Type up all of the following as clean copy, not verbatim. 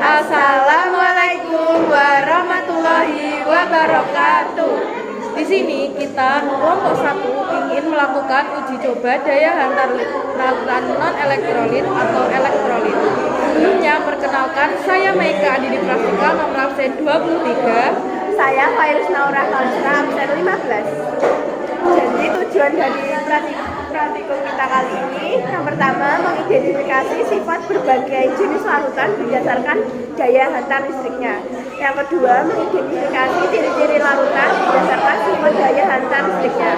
Assalamualaikum warahmatullahi wabarakatuh. Di sini kita kelompok 1 ingin melakukan uji coba daya hantar lautan non-elektrolit atau elektrolit. Sebelumnya perkenalkan, saya Maika Adidi Pratika, nomor absen 23. Saya Fairuz Naura Kalsra, absen 15. Jadi tujuan dari praktikum kita kali ini, yang pertama mengidentifikasi sifat berbagai jenis larutan berdasarkan daya hantar listriknya. Yang kedua, mengidentifikasi ciri-ciri larutan berdasarkan sifat daya hantar listriknya.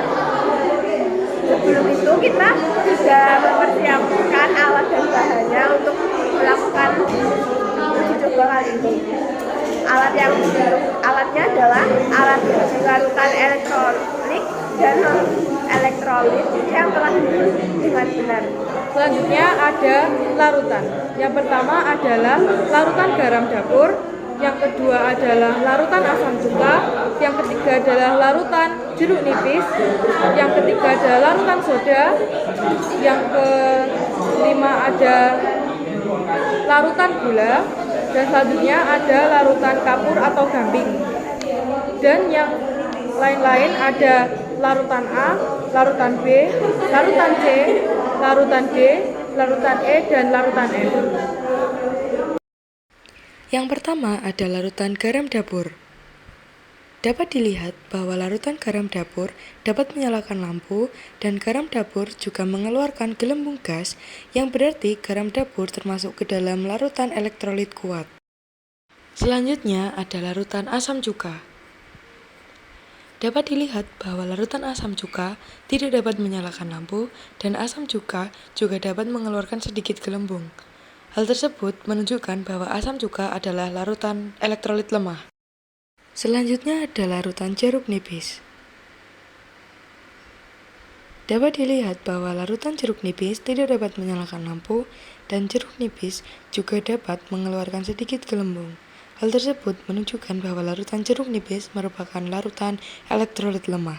Sebelum itu kita sudah mempersiapkan alat dan bahannya untuk melakukan uji coba kali ini. Alatnya adalah alat uji larutan elektrolit dan non elektrolit yang telah diukur dengan benar. Selanjutnya ada larutan. Yang pertama adalah larutan garam dapur, yang kedua adalah larutan asam cuka, yang ketiga adalah larutan jeruk nipis, yang ketiga adalah larutan soda, yang kelima ada larutan gula, dan selanjutnya ada larutan kapur atau gamping. Dan yang lain-lain ada larutan A, larutan B, larutan C, larutan D, larutan E, dan larutan F. Yang pertama ada larutan garam dapur. Dapat dilihat bahwa larutan garam dapur dapat menyalakan lampu dan garam dapur juga mengeluarkan gelembung gas, yang berarti garam dapur termasuk ke dalam larutan elektrolit kuat. Selanjutnya ada larutan asam cuka. Dapat dilihat bahwa larutan asam cuka tidak dapat menyalakan lampu dan asam cuka juga dapat mengeluarkan sedikit gelembung. Hal tersebut menunjukkan bahwa asam cuka adalah larutan elektrolit lemah. Selanjutnya ada larutan jeruk nipis. Dapat dilihat bahwa larutan jeruk nipis tidak dapat menyalakan lampu dan jeruk nipis juga dapat mengeluarkan sedikit gelembung. Hal tersebut menunjukkan bahwa larutan jeruk nipis merupakan larutan elektrolit lemah.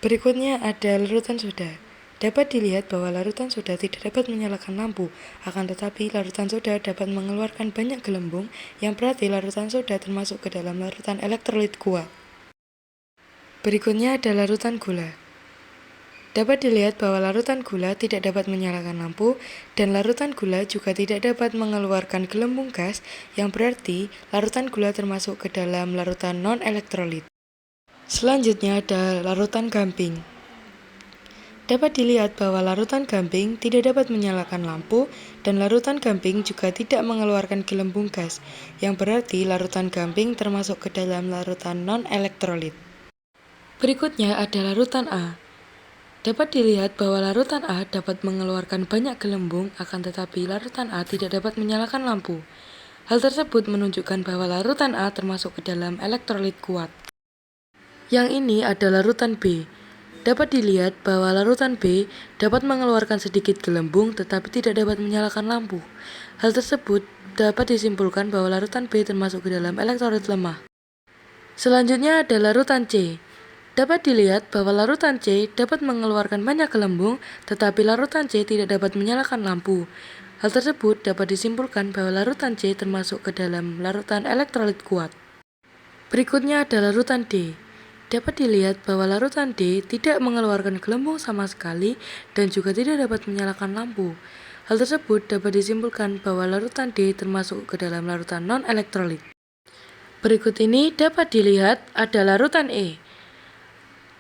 Berikutnya ada larutan soda. Dapat dilihat bahwa larutan soda tidak dapat menyalakan lampu, akan tetapi larutan soda dapat mengeluarkan banyak gelembung, yang berarti larutan soda termasuk ke dalam larutan elektrolit kuat. Berikutnya ada larutan gula. Dapat dilihat bahwa larutan gula tidak dapat menyalakan lampu, dan larutan gula juga tidak dapat mengeluarkan gelembung gas, yang berarti larutan gula termasuk ke dalam larutan non-elektrolit. Selanjutnya ada larutan gamping. Dapat dilihat bahwa larutan gamping tidak dapat menyalakan lampu, dan larutan gamping juga tidak mengeluarkan gelembung gas, yang berarti larutan gamping termasuk ke dalam larutan non-elektrolit. Berikutnya ada larutan A. Dapat dilihat bahwa larutan A dapat mengeluarkan banyak gelembung, akan tetapi larutan A tidak dapat menyalakan lampu. Hal tersebut menunjukkan bahwa larutan A termasuk ke dalam elektrolit kuat. Yang ini ada larutan B. Dapat dilihat bahwa larutan B dapat mengeluarkan sedikit gelembung tetapi tidak dapat menyalakan lampu. Hal tersebut dapat disimpulkan bahwa larutan B termasuk ke dalam elektrolit lemah. Selanjutnya ada larutan C. Dapat dilihat bahwa larutan C dapat mengeluarkan banyak gelembung, tetapi larutan C tidak dapat menyalakan lampu. Hal tersebut dapat disimpulkan bahwa larutan C termasuk ke dalam larutan elektrolit kuat. Berikutnya ada larutan D. Dapat dilihat bahwa larutan D tidak mengeluarkan gelembung sama sekali dan juga tidak dapat menyalakan lampu. Hal tersebut dapat disimpulkan bahwa larutan D termasuk ke dalam larutan non-elektrolit. Berikut ini dapat dilihat ada larutan E.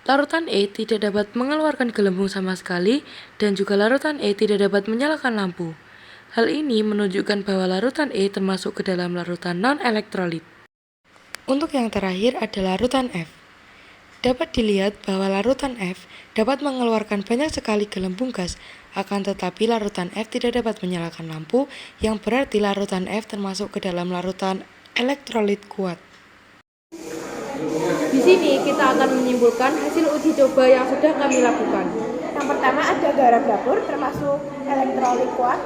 Larutan E tidak dapat mengeluarkan gelembung sama sekali dan juga larutan E tidak dapat menyalakan lampu. Hal ini menunjukkan bahwa larutan E termasuk ke dalam larutan non-elektrolit. Untuk yang terakhir ada larutan F. Dapat dilihat bahwa larutan F dapat mengeluarkan banyak sekali gelembung gas, akan tetapi larutan F tidak dapat menyalakan lampu, yang berarti larutan F termasuk ke dalam larutan elektrolit kuat. Di sini kita akan menyimpulkan hasil uji coba yang sudah kami lakukan. Yang pertama ada garam dapur termasuk elektrolit kuat.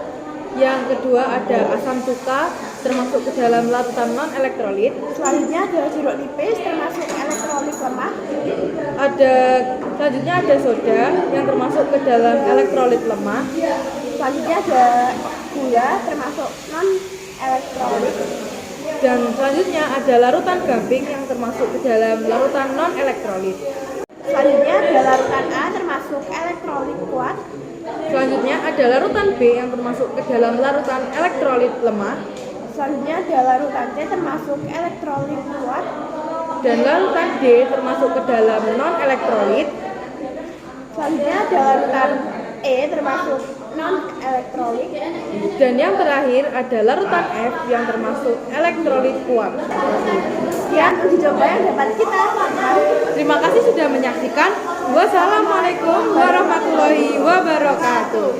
Yang kedua ada asam cuka termasuk ke dalam larutan non-elektrolit. Selanjutnya ada jeruk nipis termasuk elektrolit lemah. Selanjutnya ada soda yang termasuk ke dalam elektrolit lemah. Selanjutnya ada gula termasuk non elektrolit. Dan selanjutnya ada larutan gamping yang termasuk ke dalam larutan non-elektrolit. Selanjutnya ada larutan A termasuk elektrolit kuat. Selanjutnya ada larutan B yang termasuk ke dalam larutan elektrolit lemah. Selanjutnya ada larutan C termasuk elektrolit kuat. Dan larutan D termasuk ke dalam non-elektrolit. Selanjutnya ada larutan E termasuk non-elektrolit. Dan yang terakhir ada larutan F yang termasuk elektrolit kuat. Sekian uji coba yang dapat kita lakukan. Terima kasih sudah menyaksikan. Wassalamualaikum warahmatullahi wabarakatuh.